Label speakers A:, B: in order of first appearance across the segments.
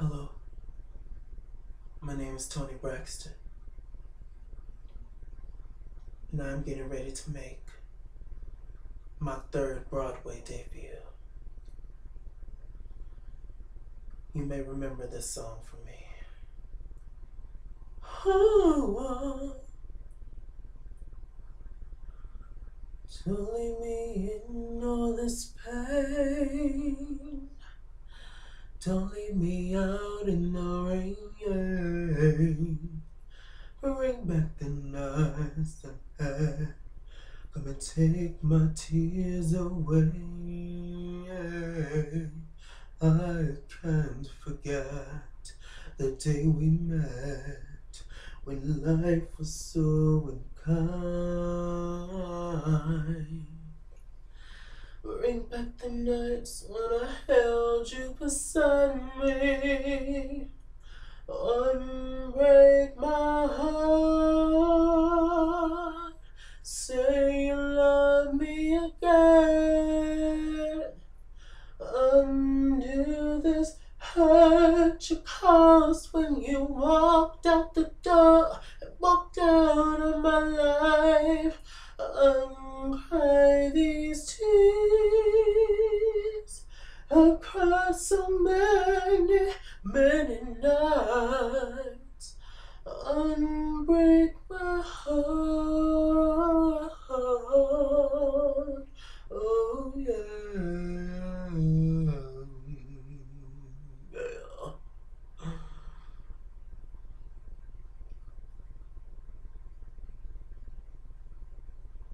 A: Hello, my name is Tony Braxton, and I'm getting ready to make my third Broadway debut. You may remember this song from me. Oh, don't leave me in all this pain. Don't leave me out in the rain. Bring back the nights I had. Come and take my tears away. I can't forget the day we met, when life was so unkind. Bring back the nights when I held you beside me. Unbreak my heart. Say you love me again. Undo this hurt you caused when you walked out the door and walked out of my life. Uncry these tears. I cried so many, many nights. Unbreak my heart. Oh yeah. Yeah.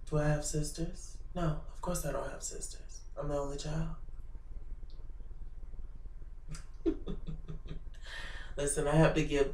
A: Do I have sisters? No, of course I don't have sisters. I'm the only child. Listen, I had to give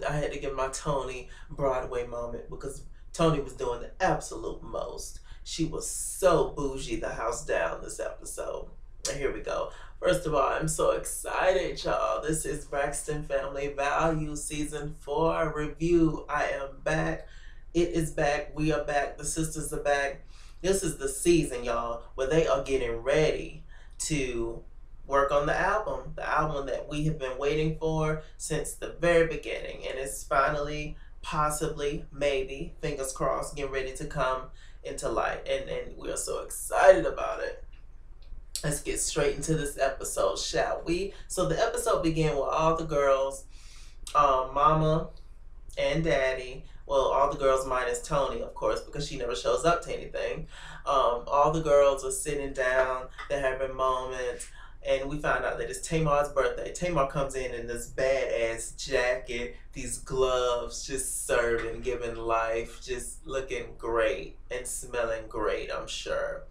A: my Tony Broadway moment because Tony was doing the absolute most. She was so bougie the house down this episode. And here we go. First of all, I'm so excited, y'all. This is Braxton Family Value Season 4 review. I am back. It is back. We are back. The sisters are back. This is the season, y'all, where they are getting ready to work on the album that we have been waiting for since the very beginning. And it's finally, possibly, maybe, fingers crossed, getting ready to come into light. And we're so excited about it. Let's get straight into this episode, shall we? So the episode began with all the girls, Mama and Daddy. Well, all the girls minus Tony, of course, because she never shows up to anything. All the girls are sitting down. They're having moments. And we found out that it's Tamar's birthday. Tamar comes in this badass jacket, these gloves, just serving, giving life, just looking great and smelling great, I'm sure.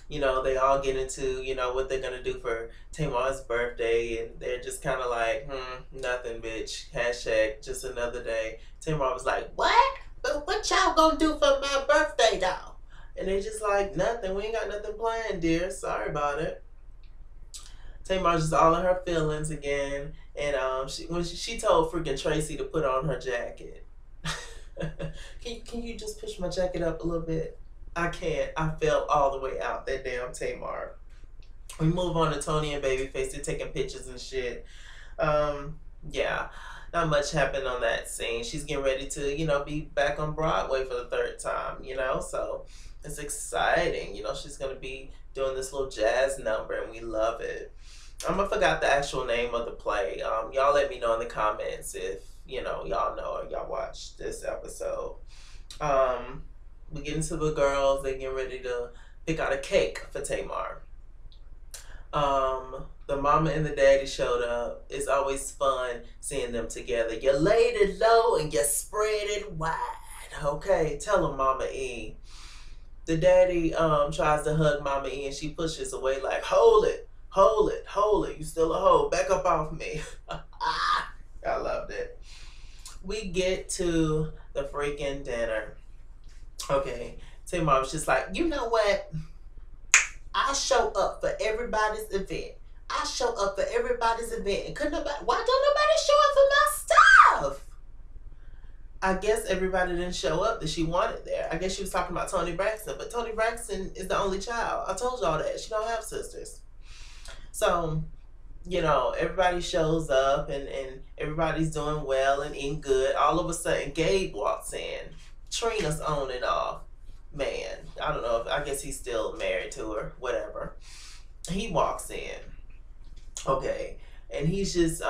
A: You know, they all get into, what they're going to do for Tamar's birthday. And they're just kind of like, nothing, bitch. Hashtag just another day. Tamar was like, what? What y'all going to do for my birthday, though? And they just like, nothing. We ain't got nothing planned, dear. Sorry about it. Tamar's just all in her feelings again, and when she told freaking Tracy to put on her jacket. Can you just push my jacket up a little bit? I can't. I fell all the way out that damn Tamar. We move on to Tony and Babyface. They're taking pictures and shit. Yeah, not much happened on that scene. She's getting ready to, be back on Broadway for the third time, so it's exciting. She's going to be doing this little jazz number, and we love it. I forgot the actual name of the play. Y'all let me know in the comments if, y'all know or y'all watched this episode. We get into the girls. They get ready to pick out a cake for Tamar. The mama and the daddy showed up. It's always fun seeing them together. You laid it low and you spread it wide. Okay, tell them, Mama E. The daddy tries to hug Mama E and she pushes away like, hold it. Hold it, you still a hoe. Back up off me. I loved it. We get to the freaking dinner. Okay, Tamar was just like, you know what? I show up for everybody's event. And why don't nobody show up for my stuff? I guess everybody didn't show up that she wanted there. I guess she was talking about Tony Braxton, but Tony Braxton is the only child. I told y'all that. She don't have sisters. So you know, everybody shows up and everybody's doing well and eating good. All of a sudden, Gabe walks in. Trina's on and off. Man, I don't know if, I guess he's still married to her, whatever. He walks in. Okay. And he's just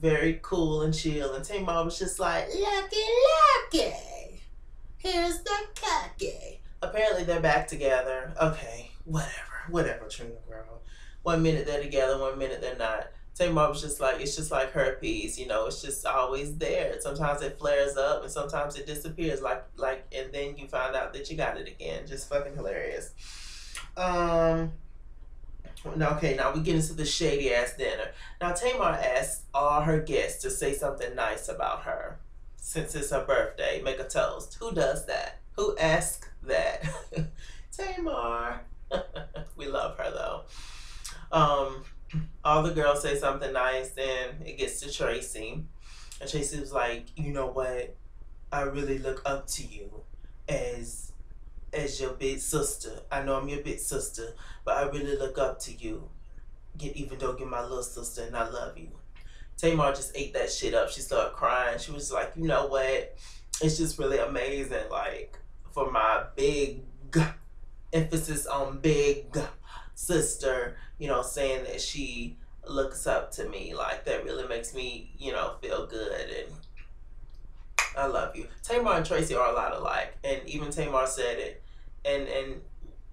A: very cool and chill. And Tamar was just like, lucky. Here's the cookie. Apparently they're back together. Okay, whatever, Trina girl. 1 minute they're together, 1 minute they're not. Tamar was just like, it's just like herpes, you know, it's just always there. Sometimes it flares up and sometimes it disappears, and then you find out that you got it again. Just fucking hilarious. Okay, now we get into the shady ass dinner. Now Tamar asks all her guests to say something nice about her. Since it's her birthday, make a toast. Who does that? Who asks that? Tamar. We love her though. All the girls say something nice, then it gets to Tracy. And Tracy was like, you know what? I really look up to you as your big sister. I know I'm your big sister, but I really look up to you. Even though you're my little sister and I love you. Tamar just ate that shit up. She started crying. She was like, you know what? It's just really amazing. Like, for my big emphasis on big sister, you know, saying that she looks up to me. Like, that really makes me, you know, feel good. And I love you. Tamar and Tracy are a lot alike. And even Tamar said it. And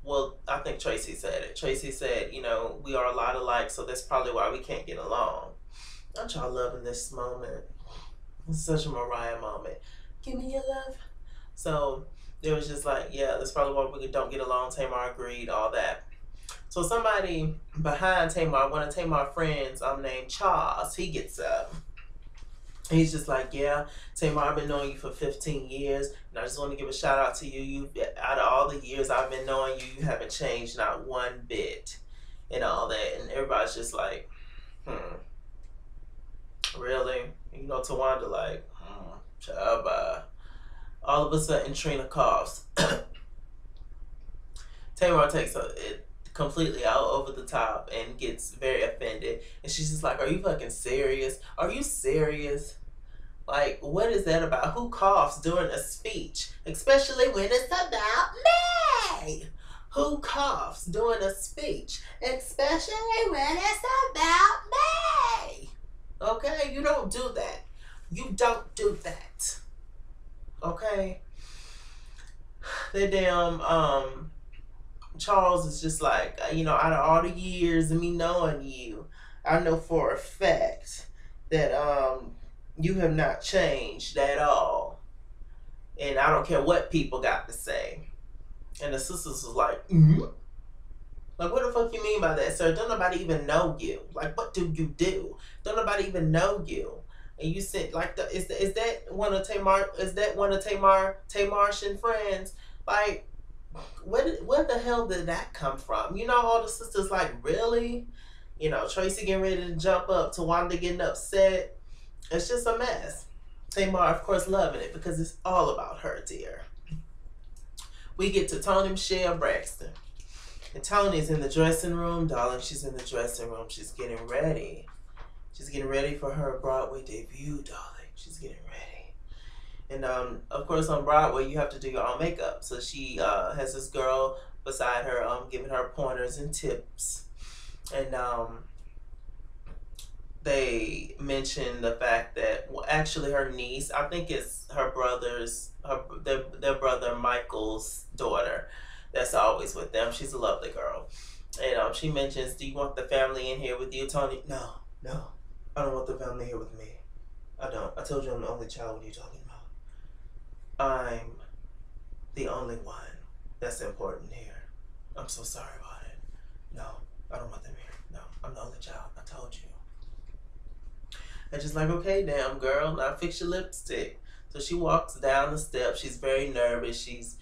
A: well, I think Tracy said it. Tracy said, you know, we are a lot alike, so that's probably why we can't get along. Aren't y'all loving this moment? It's such a Mariah moment. Give me your love. So it was just like, yeah, that's probably why we don't get along. Tamar agreed, all that. So somebody behind Tamar, one of Tamar's friends, named Charles, he gets up. He's just like, yeah, Tamar, I've been knowing you for 15 years, and I just want to give a shout out to you. You, out of all the years I've been knowing you, you haven't changed not one bit, and all that. And everybody's just like, really? You know, Tawanda like, child, bye. All of a sudden, Trina coughs. Tamar takes it completely out over the top and gets very offended. And she's just like, are you fucking serious? Are you serious? Like, what is that about? Who coughs during a speech? Especially when it's about me. Who coughs during a speech? Especially when it's about me. Okay? You don't do that. You don't do that. Okay? The damn, Charles is just like, you know, out of all the years of me knowing you, I know for a fact that, you have not changed at all. And I don't care what people got to say. And the sisters was like, Like, what the fuck you mean by that, sir? Don't nobody even know you. Like, what do you do? Don't nobody even know you. And you said, like, is that one of Tamar's friends? Like, where the hell did that come from? You know, all the sisters like, really? You know, Tracy getting ready to jump up, Tawanda getting upset. It's just a mess. Tamar, of course, loving it because it's all about her, dear. We get to Tony, Michelle, Braxton. And Tony's in the dressing room. Darling, she's in the dressing room. She's getting ready. She's getting ready for her Broadway debut, darling. She's getting ready. And, of course, on Broadway, you have to do your own makeup. So she has this girl beside her giving her pointers and tips. And they mentioned the fact that, well, actually her niece, I think it's her brother's, their brother Michael's daughter, that's always with them. She's a lovely girl. And she mentions, do you want the family in here with you, Tony? No, I don't want the family here with me. I don't. I told you I'm the only child. What are you talking about? I'm the only one that's important here. I'm so sorry about it. No, I don't want them here. No, I'm the only child. I told you. And just like, okay, damn girl, now fix your lipstick. So she walks down the steps. She's very nervous. She's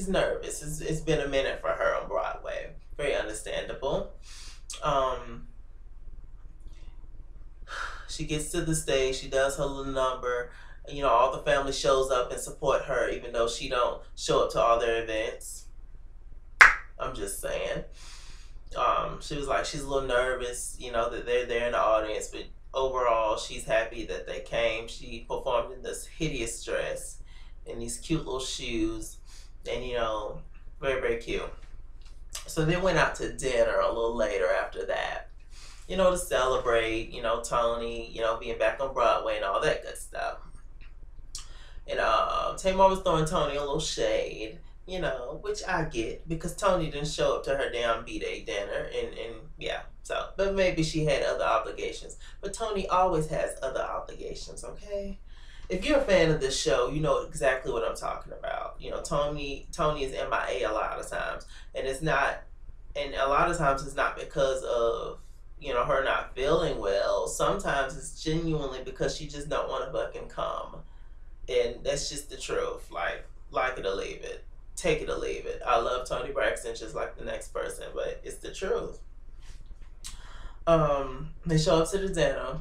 A: nervous. It's been a minute for her on Broadway. Very understandable. She gets to the stage. She does her little number. You know, all the family shows up and support her, even though she don't show up to all their events. I'm just saying. she was like, she's a little nervous, you know, that they're there in the audience, but overall, she's happy that they came. She performed in this hideous dress and these cute little shoes, and you know, very, very cute. So they went out to dinner a little later after that, you know, to celebrate, you know, Tony, you know, being back on Broadway and all that good stuff. And Tamar was throwing Tony a little shade, you know, which I get because Tony didn't show up to her damn B-Day dinner. And yeah, so, but maybe she had other obligations. But Tony always has other obligations, okay? If you're a fan of this show, you know exactly what I'm talking about. You know, Tony is MIA a lot of times. And it's not, and a lot of times it's not because of, you know, her not feeling well. Sometimes it's genuinely because she just don't want to fucking come. And that's just the truth. Like it or leave it. Take it or leave it. I love Toni Braxton just like the next person, but it's the truth. They show up to the dinner.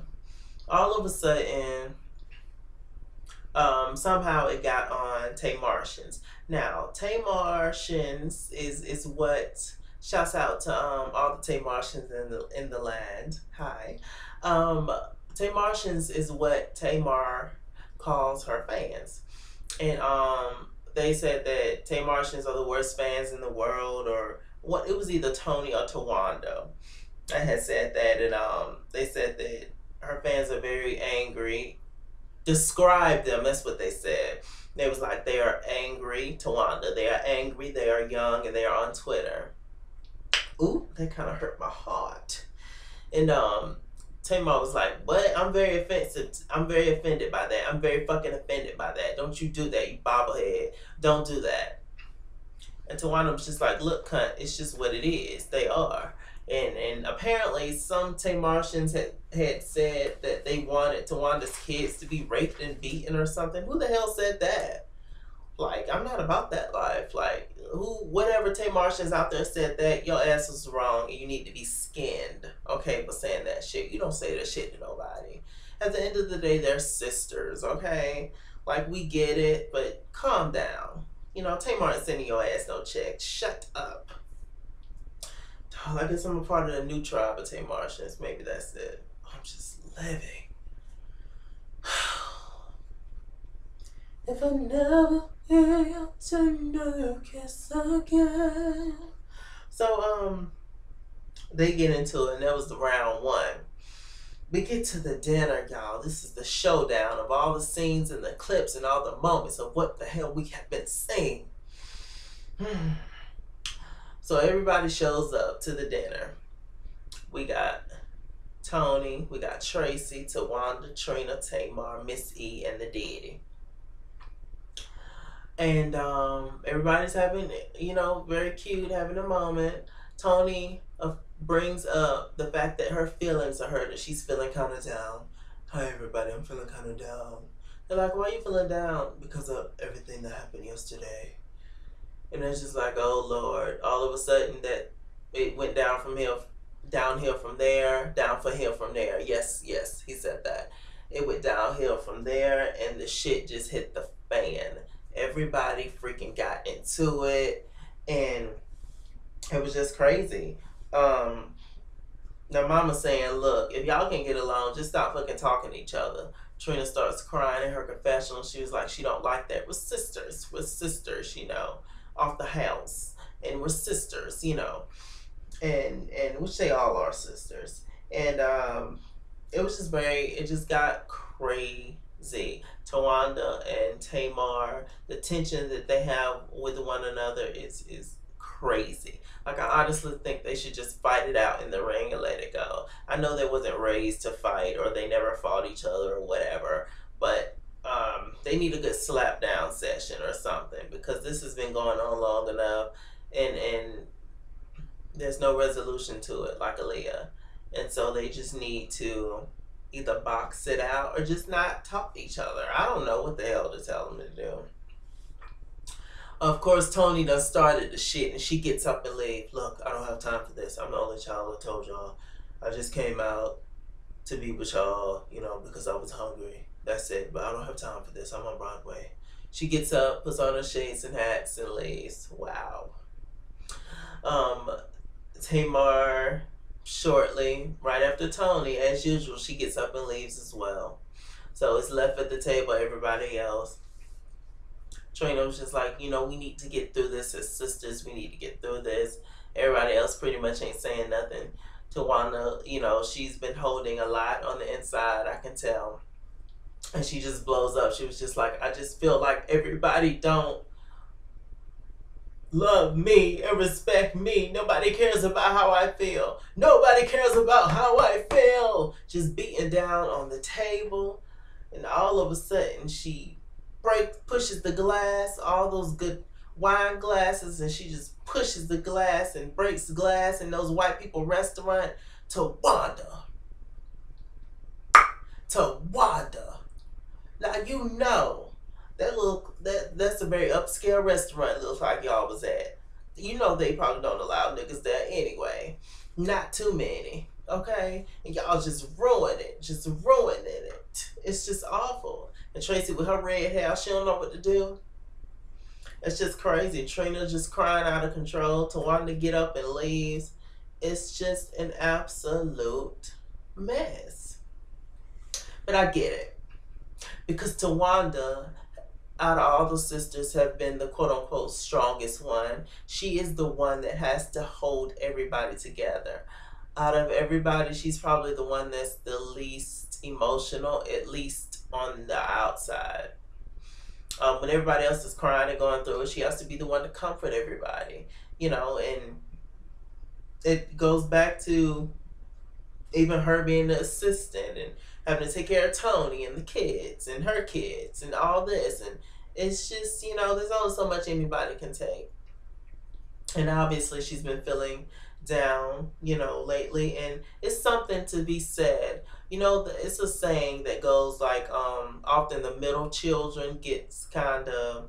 A: All of a sudden, somehow it got on Tamartians. Now, Tamartians is what shouts out to all the Tamartians in the land. Hi. Tamartians is what Tamar calls her fans. And they said that Tamartians are the worst fans in the world, or what, it was either Tony or Tawanda. I had said that, and they said that her fans are very angry. Describe them, that's what they said. They was like, they are angry, Tawanda. They are angry, they are young, and they are on Twitter. Ooh, that kind of hurt my heart. And Tamar was like, what? I'm very offensive. I'm very offended by that. I'm very fucking offended by that. Don't you do that, you bobblehead. Don't do that. And Tawanda was just like, look, cunt, it's just what it is. They are. And apparently some Tamartians had said that they wanted Tawanda's kids to be raped and beaten or something. Who the hell said that? Like, I'm not about that life. Like, whatever Tamartians out there said that, your ass was wrong and you need to be skinned, okay, for saying that shit. You don't say that shit to nobody. At the end of the day, they're sisters, okay? Like, we get it, but calm down. You know, Tamar ain't sending your ass no check. Shut up. I guess I'm a part of the new tribe of Tamartians. Maybe that's it. I'm just living. If I never hear your tender kiss again. So, they get into it, and that was the round one. We get to the dinner, y'all. This is the showdown of all the scenes and the clips and all the moments of what the hell we have been saying. So everybody shows up to the dinner. We got Tony, we got Tracy, Tawanda, Trina, Tamar, Miss E, and the Daddy. And everybody's having, you know, very cute, having a moment. Tony brings up the fact that her feelings are hurt, that she's feeling kind of down. Hi everybody, I'm feeling kind of down. They're like, why are you feeling down? Because of everything that happened yesterday. And it's just like, oh Lord, all of a sudden that it went downhill from there, down for him from there. Yes, he said that. It went downhill from there, and the shit just hit the fan. Everybody freaking got into it, and it was just crazy. Now Mama's saying, look, if y'all can get along, just stop fucking talking to each other. Trina starts crying in her confessional. She was like, she don't like that. We're sisters, you know, off the house. And we're sisters, you know. And which they all are sisters. And it was just it just got crazy. Tawanda and Tamar, the tension that they have with one another is crazy. Like, I honestly think they should just fight it out in the ring and let it go. I know they wasn't raised to fight, or they never fought each other or whatever, but they need a good slap down session or something, because this has been going on long enough, and there's no resolution to it, like Aaliyah. And so they just need to either box it out or just not talk to each other. I don't know what the hell to tell them to do. Of course, Tony done started the shit, and she gets up and leaves. Look, I don't have time for this. I'm the only child, I told y'all. I just came out to be with y'all, you know, because I was hungry. That's it, but I don't have time for this. I'm on Broadway. She gets up, puts on her shades and hats, and leaves. Wow. Tamar shortly, right after Tony, as usual, she gets up and leaves as well. So it's left at the table, everybody else. Trina was just like, we need to get through this as sisters. We need to get through this. Everybody else pretty much ain't saying nothing. Tawana, she's been holding a lot on the inside, I can tell. And she just blows up. She was just like, I just feel like everybody don't love me and respect me. Nobody cares about how I feel. Nobody cares about how I feel. Just beating down on the table. And all of a sudden, she pushes the glass, all those good wine glasses, and she just pushes the glass and breaks the glass in those white people restaurant. Tawanda. Now that's a very upscale restaurant it looks like y'all was at. They probably don't allow niggas there anyway. Not too many. Okay? And y'all just ruined it. Just ruining it. It's just awful. And Tracy with her red hair, she don't know what to do. It's just crazy. Trina just crying out of control. Tawanda get up and leaves. It's just an absolute mess. But I get it. Because Tawanda, out of all the sisters, have been the quote-unquote strongest one. She is the one that has to hold everybody together. Out of everybody, she's probably the one that's the least emotional, at least on the outside. When everybody else is crying and going through it, she has to be the one to comfort everybody. And it goes back to even her being the assistant and having to take care of Tony and the kids and her kids and all this. And it's just, there's only so much anybody can take. And obviously she's been feeling down, lately. And it's something to be said. It's a saying that goes like, often the middle children gets kind of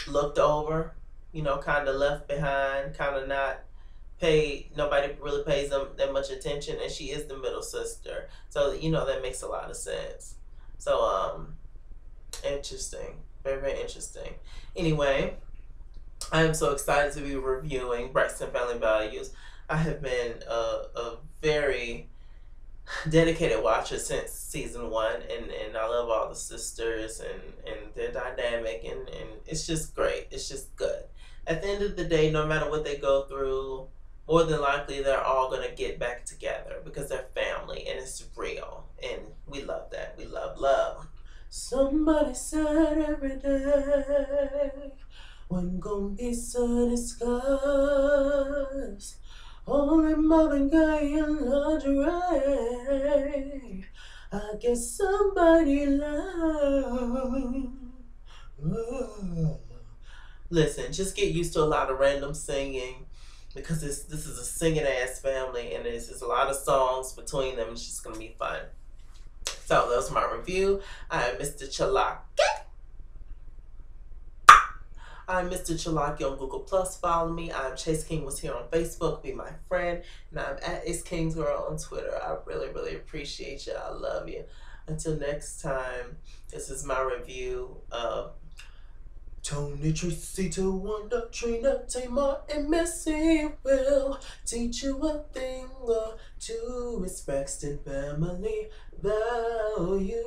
A: looked over, kind of left behind, kind of not paid. Nobody really pays them that much attention, and she is the middle sister. So, that makes a lot of sense. So, interesting. Very, very interesting. Anyway, I am so excited to be reviewing Braxton Family Values. I have been a very dedicated watcher since season 1, and I love all the sisters and their dynamic, and it's just great. It's just good. At the end of the day, no matter what they go through, more than likely they're all going to get back together because they're family and it's real, and we love that. We love. Somebody said every day when gonna be sunny skies, only Marvin Gaye and lingerie. I guess somebody love. Listen, just get used to a lot of random singing because this is a singing ass family, and there's just a lot of songs between them. It's just gonna be fun. So that was my review. I am Mr. Chalaki. I'm Mr. Chalaki on Google Plus. Follow me. I'm Chase King was here on Facebook. Be my friend. And I'm at It's King's Girl on Twitter. I really, really appreciate you. I love you. Until next time, this is my review of Tony, Tracy, Tawanda, Trina, Tamar, and Missy will teach you a thing or two. It's Braxton Family Value.